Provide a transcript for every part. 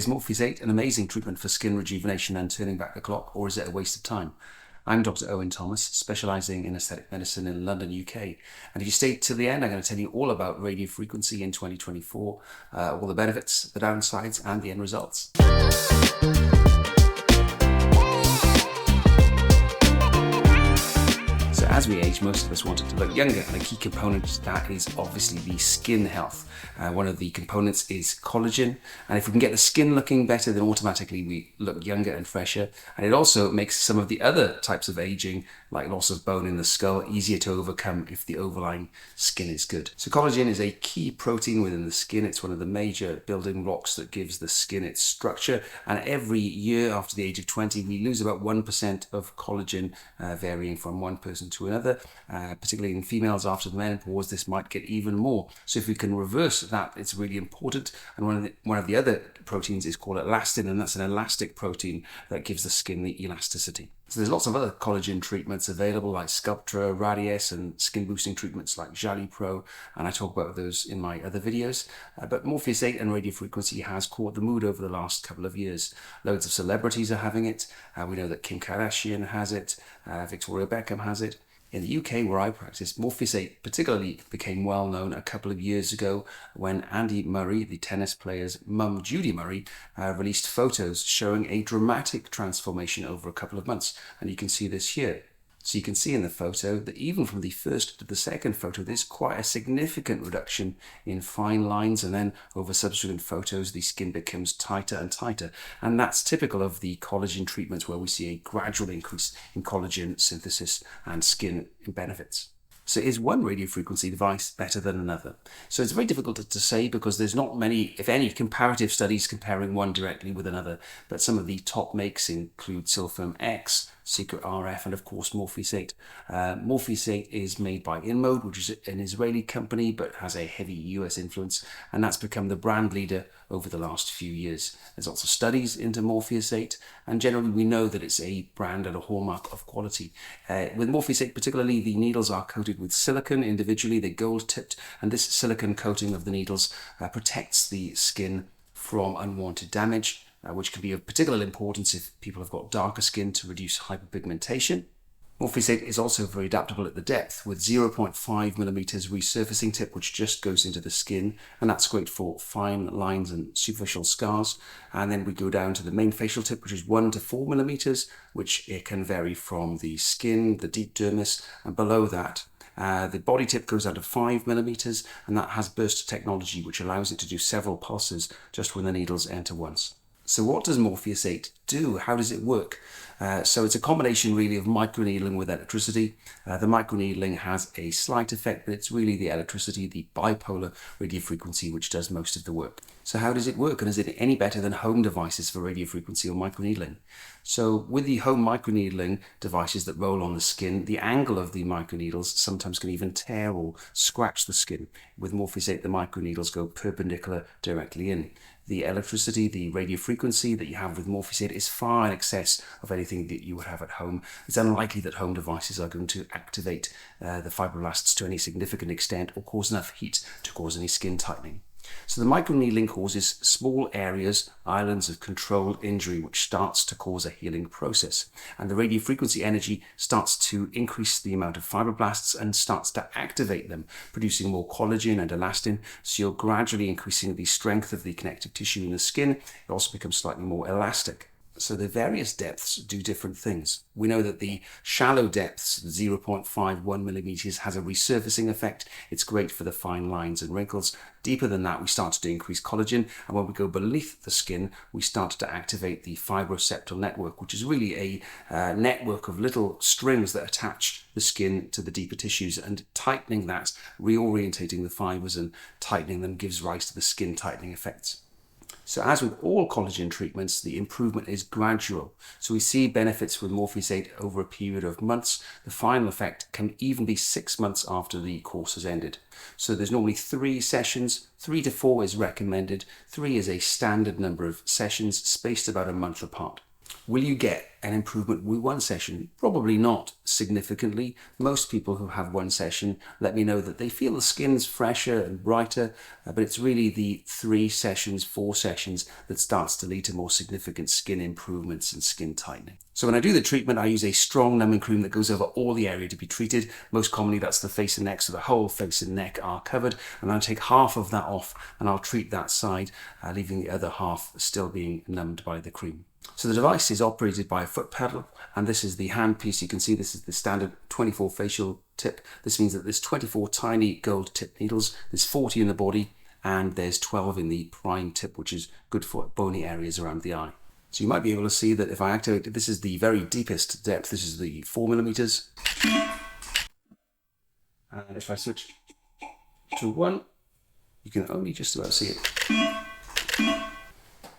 Is Morpheus8 an amazing treatment for skin rejuvenation and turning back the clock, or is it a waste of time? I'm Dr. Owen Thomas, specialising in aesthetic medicine in London, UK. And if you stay till the end, I'm going to tell you all about radiofrequency in 2024, all the benefits, the downsides, and the end results. So as we age, most of us want it to look younger, and a key component to that is obviously the skin health. One of the components is collagen, and if we can get the skin looking better, then automatically we look younger and fresher. And it also makes some of the other types of aging, like loss of bone in the skull, easier to overcome if the overlying skin is good. So collagen is a key protein within the skin. It's one of the major building blocks that gives the skin its structure, and every year after the age of 20 we lose about 1% of collagen, varying from one person to another. Particularly in females after the menopause, this might get even more. So if we can reverse that, it's really important. And one of the other proteins is called elastin, and that's an elastic protein that gives the skin the elasticity. So there's lots of other collagen treatments available, like Sculptra, Radiesse, and skin boosting treatments like Jali Pro, and I talk about those in my other videos. But Morpheus8 and radiofrequency has caught the mood over the last couple of years. Loads of celebrities are having it. We know that Kim Kardashian has it, Victoria Beckham has it. In the UK, where I practice, Morpheus8 particularly became well known a couple of years ago when Andy Murray, the tennis player's mum, Judy Murray, released photos showing a dramatic transformation over a couple of months. And you can see this here. So you can see in the photo that even from the first to the second photo, there's quite a significant reduction in fine lines, and then over subsequent photos, the skin becomes tighter and tighter. And that's typical of the collagen treatments, where we see a gradual increase in collagen synthesis and skin benefits. So is one radiofrequency device better than another? So it's very difficult to say, because there's not many, if any, comparative studies comparing one directly with another. But some of the top makes include Silfirm X, Secret RF, and of course Morpheus8. Morpheus8 is made by InMode, which is an Israeli company but has a heavy US influence, and that's become the brand leader over the last few years. There's lots of studies into Morpheus8, and generally we know that it's a brand and a hallmark of quality. With Morpheus8 particularly, the needles are coated with silicone individually. They're gold tipped, and this silicone coating of the needles protects the skin from unwanted damage, which can be of particular importance if people have got darker skin, to reduce hyperpigmentation. Morpheus8 is also very adaptable at the depth, with 0.5 millimeters resurfacing tip, which just goes into the skin, and that's great for fine lines and superficial scars. And then we go down to the main facial tip, which is 1 to 4 millimeters, which it can vary from the skin, the deep dermis, and below that the body tip goes down to 5 millimeters, and that has burst technology, which allows it to do several pulses just when the needles enter once. So what does Morpheus8 do? How does it work? So it's a combination really of microneedling with electricity. The microneedling has a slight effect, but it's really the electricity, the bipolar radiofrequency, which does most of the work. So how does it work, and is it any better than home devices for radiofrequency or microneedling? So with the home microneedling devices that roll on the skin, the angle of the microneedles sometimes can even tear or scratch the skin. With Morpheus8, the microneedles go perpendicular directly in. The electricity, the radiofrequency that you have with Morpheus8 is far in excess of anything that you would have at home. It's unlikely that home devices are going to activate the fibroblasts to any significant extent or cause enough heat to cause any skin tightening. So the microneedling causes small areas, islands of controlled injury, which starts to cause a healing process. And the radiofrequency energy starts to increase the amount of fibroblasts and starts to activate them, producing more collagen and elastin. So you're gradually increasing the strength of the connective tissue in the skin. It also becomes slightly more elastic. So the various depths do different things. We know that the shallow depths, 0.51 millimeters, has a resurfacing effect. It's great for the fine lines and wrinkles. Deeper than that, we start to increase collagen. And when we go beneath the skin, we start to activate the fibroceptal network, which is really a network of little strings that attach the skin to the deeper tissues, and tightening that, reorientating the fibers and tightening them, gives rise to the skin tightening effects. So as with all collagen treatments, the improvement is gradual. So we see benefits with Morpheus8 over a period of months. The final effect can even be 6 months after the course has ended. So there's normally 3 sessions. 3 to 4 is recommended. 3 is a standard number of sessions, spaced about a month apart. Will you get an improvement with one session? Probably not significantly. Most people who have one session let me know that they feel the skin's fresher and brighter, but it's really the 3 sessions, 4 sessions that starts to lead to more significant skin improvements and skin tightening. So when I do the treatment, I use a strong numbing cream that goes over all the area to be treated. Most commonly that's the face and neck, so the whole face and neck are covered, and I'll take half of that off and I'll treat that side, leaving the other half still being numbed by the cream. So the device is operated by a foot pedal, and this is the hand piece. You can see this is the standard 24 facial tip. This means that there's 24 tiny gold tip needles. There's 40 in the body, and there's 12 in the prime tip, which is good for bony areas around the eye. So you might be able to see that if I activate it, this is the very deepest depth. This is the 4 millimeters. And if I switch to 1, you can only just about see it.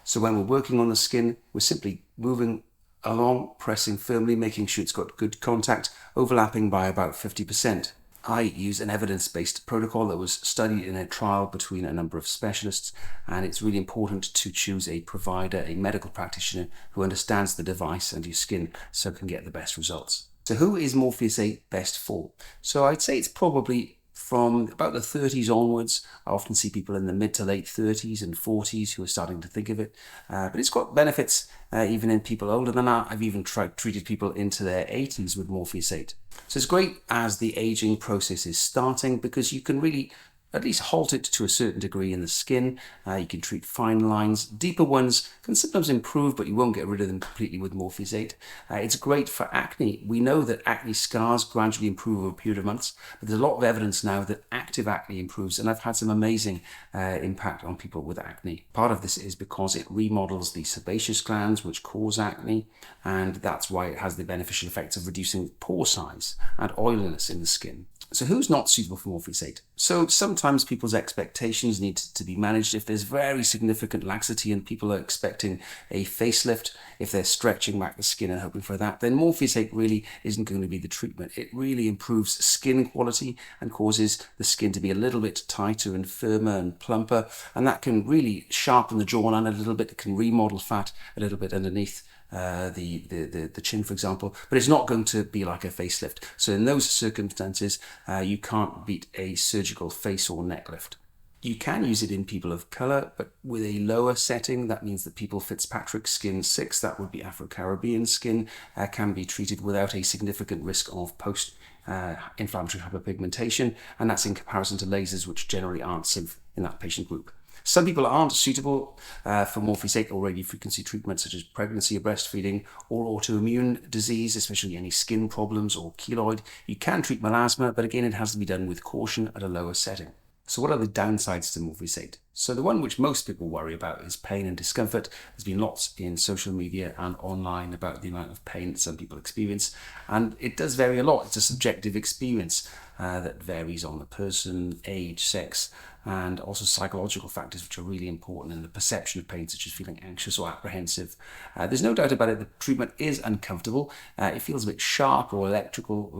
So when we're working on the skin, we're simply moving along, pressing firmly, making sure it's got good contact, overlapping by about 50%. I use an evidence-based protocol that was studied in a trial between a number of specialists, and it's really important to choose a provider, a medical practitioner who understands the device and your skin so can get the best results. So who is Morpheus8 best for? So I'd say it's probably from about the 30s onwards. I often see people in the mid to late 30s and 40s who are starting to think of it. But it's got benefits even in people older than that. I've even treated people into their 80s with Morpheus8. So it's great as the aging process is starting because you can really at least halt it to a certain degree in the skin. You can treat fine lines. Deeper ones can sometimes improve, but you won't get rid of them completely with Morpheus8. It's great for acne. We know that acne scars gradually improve over a period of months, but there's a lot of evidence now that active acne improves, and I've had some amazing impact on people with acne. Part of this is because it remodels the sebaceous glands which cause acne, and that's why it has the beneficial effects of reducing pore size and oiliness in the skin. So who's not suitable for Morpheus8? So sometimes people's expectations need to be managed. If there's very significant laxity and people are expecting a facelift, if they're stretching back the skin and hoping for that, then Morpheus8 really isn't going to be the treatment. It really improves skin quality and causes the skin to be a little bit tighter and firmer and plumper, and that can really sharpen the jawline a little bit. It can remodel fat a little bit underneath the chin, for example, but it's not going to be like a facelift. So in those circumstances, you can't beat a surgical face or neck lift. You can use it in people of colour, but with a lower setting. That means that people Fitzpatrick skin 6, that would be Afro-Caribbean skin, can be treated without a significant risk of post-inflammatory hyperpigmentation, and that's in comparison to lasers, which generally aren't safe in that patient group. Some people aren't suitable for Morpheus8 or radiofrequency treatments such as pregnancy or breastfeeding or autoimmune disease, especially any skin problems or keloid. You can treat melasma, but again, it has to be done with caution at a lower setting. So what are the downsides to Morpheus8? So the one which most people worry about is pain and discomfort. There's been lots in social media and online about the amount of pain that some people experience, and it does vary a lot. It's a subjective experience that varies on the person, age, sex, and also psychological factors which are really important in the perception of pain, such as feeling anxious or apprehensive. There's no doubt about it, the treatment is uncomfortable. It feels a bit sharp or electrical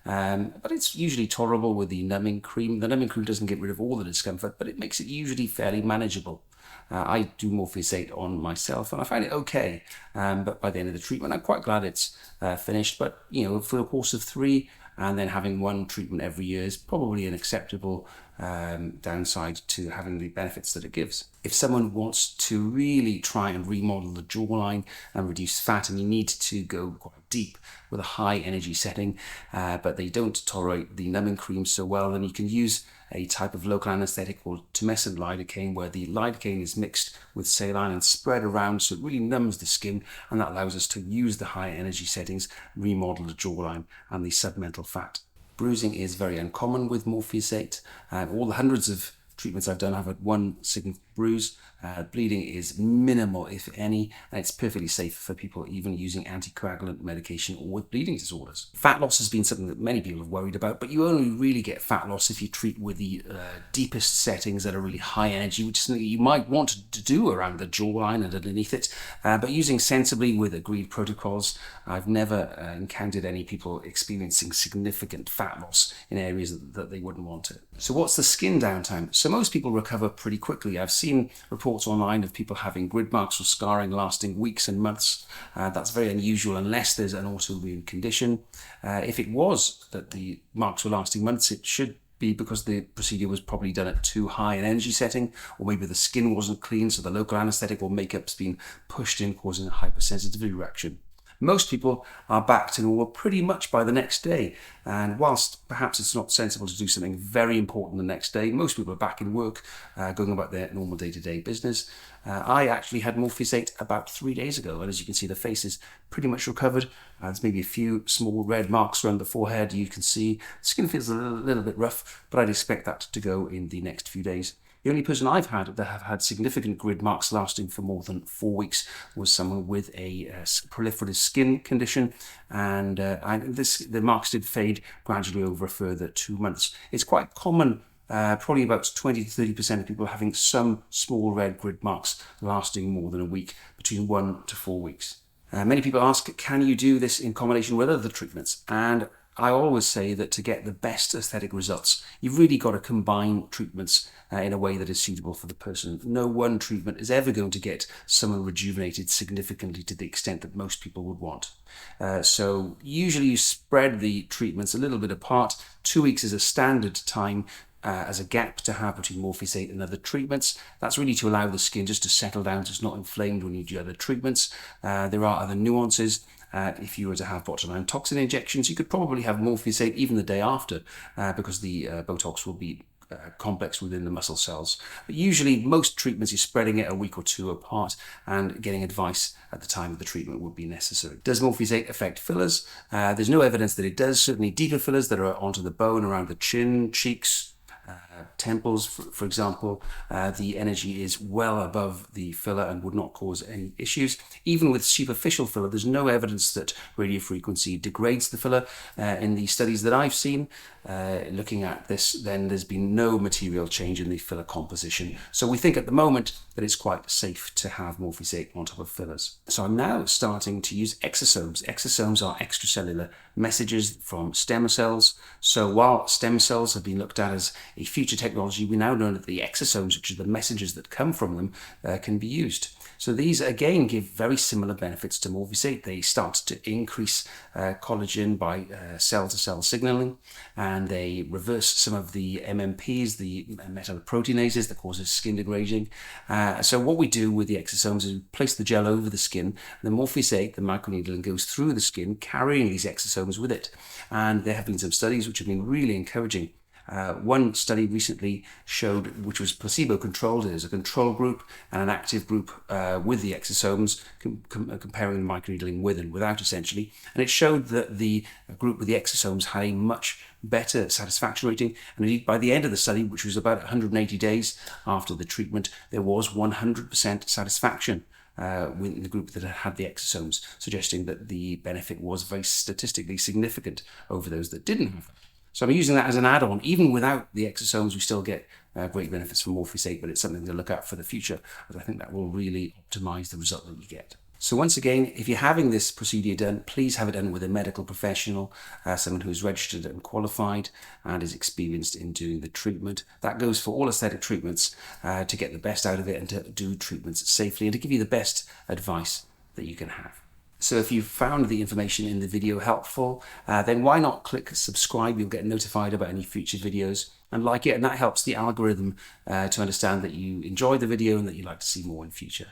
but it's usually tolerable with the numbing cream. The numbing cream doesn't get rid of all the discomfort, but it makes it usually fairly manageable. I do Morpheus8 on myself and I find it okay, but by the end of the treatment I'm quite glad it's finished. But for the course of 3 and then having 1 treatment every year is probably an acceptable downside to having the benefits that it gives. If someone wants to really try and remodel the jawline and reduce fat, and you need to go quite deep with a high energy setting, but they don't tolerate the numbing cream so well, then you can use a type of local anesthetic called tumescent lidocaine, where the lidocaine is mixed with saline and spread around so it really numbs the skin, and that allows us to use the high energy settings, remodel the jawline and the submental fat. Bruising is very uncommon with Morpheus8. All the hundreds of treatments I've done, I've had 1 significant bruise. Bleeding is minimal, if any, and it's perfectly safe for people even using anticoagulant medication or with bleeding disorders. Fat loss has been something that many people have worried about, but you only really get fat loss if you treat with the deepest settings that are really high energy, which is something you might want to do around the jawline and underneath it. But using sensibly with agreed protocols, I've never encountered any people experiencing significant fat loss in areas that they wouldn't want it. So what's the skin downtime? So most people recover pretty quickly. I've seen seen reports online of people having grid marks or scarring lasting weeks and months. That's very unusual unless there's an autoimmune condition. If it was that the marks were lasting months, it should be because the procedure was probably done at too high an energy setting, or maybe the skin wasn't clean, so the local anesthetic or makeup's been pushed in, causing a hypersensitivity reaction. Most people are back to normal pretty much by the next day, and whilst perhaps it's not sensible to do something very important the next day, most people are back in work, going about their normal day-to-day business. I actually had Morpheus8 about 3 days ago, and as you can see, the face is pretty much recovered. There's maybe a few small red marks around the forehead. You can see the skin feels a little bit rough, but I'd expect that to go in the next few days. The only person I've had that have had significant grid marks lasting for more than 4 weeks was someone with a proliferative skin condition, and the marks did fade gradually over a further 2 months. It's quite common, probably about 20 to 30% of people having some small red grid marks lasting more than a week, between 1 to 4 weeks. Many people ask, can you do this in combination with other treatments? And I always say that to get the best aesthetic results, you've really got to combine treatments in a way that is suitable for the person. No one treatment is ever going to get someone rejuvenated significantly to the extent that most people would want. So usually you spread the treatments a little bit apart. 2 weeks is a standard time as a gap to have between Morpheus8 and other treatments. That's really to allow the skin just to settle down so it's not inflamed when you do other treatments. There are other nuances. If you were to have botulinum toxin injections, you could probably have Morpheus8 even the day after, because the Botox will be complex within the muscle cells. But usually most treatments, you're spreading it a week or two apart, and getting advice at the time of the treatment would be necessary. Does Morpheus8 affect fillers? There's no evidence that it does. Certainly deeper fillers that are onto the bone around the chin, cheeks, temples, for example, the energy is well above the filler and would not cause any issues. Even with superficial filler, there's no evidence that radiofrequency degrades the filler. In the studies that I've seen, looking at this, then there's been no material change in the filler composition. So we think at the moment that it's quite safe to have Morpheus8 on top of fillers. So I'm now starting to use exosomes. Exosomes are extracellular messages from stem cells. So while stem cells have been looked at as a future technology, we now know that the exosomes, which are the messages that come from them, can be used. So these again give very similar benefits to Morpheus8. They start to increase collagen by cell-to-cell signaling, and they reverse some of the MMPs, the metalloproteinases that causes skin degrading. So what we do with the exosomes is we place the gel over the skin, and the Morpheus8, the microneedling, goes through the skin carrying these exosomes with it. And there have been some studies which have been really encouraging. One study recently showed, which was placebo-controlled, there's a control group and an active group with the exosomes, comparing microneedling with and without essentially, and it showed that the group with the exosomes had a much better satisfaction rating, and indeed by the end of the study, which was about 180 days after the treatment, there was 100% satisfaction with the group that had the exosomes, suggesting that the benefit was very statistically significant over those that didn't have them. So I'm using that as an add-on. Even without the exosomes, we still get great benefits from Morpheus8, but it's something to look at for the future, as I think that will really optimize the result that you get. So once again, if you're having this procedure done, please have it done with a medical professional, someone who's registered and qualified and is experienced in doing the treatment. That goes for all aesthetic treatments, to get the best out of it and to do treatments safely and to give you the best advice that you can have. So if you found the information in the video helpful, then why not click subscribe? You'll get notified about any future videos, and like it, and that helps the algorithm to understand that you enjoyed the video and that you'd like to see more in future.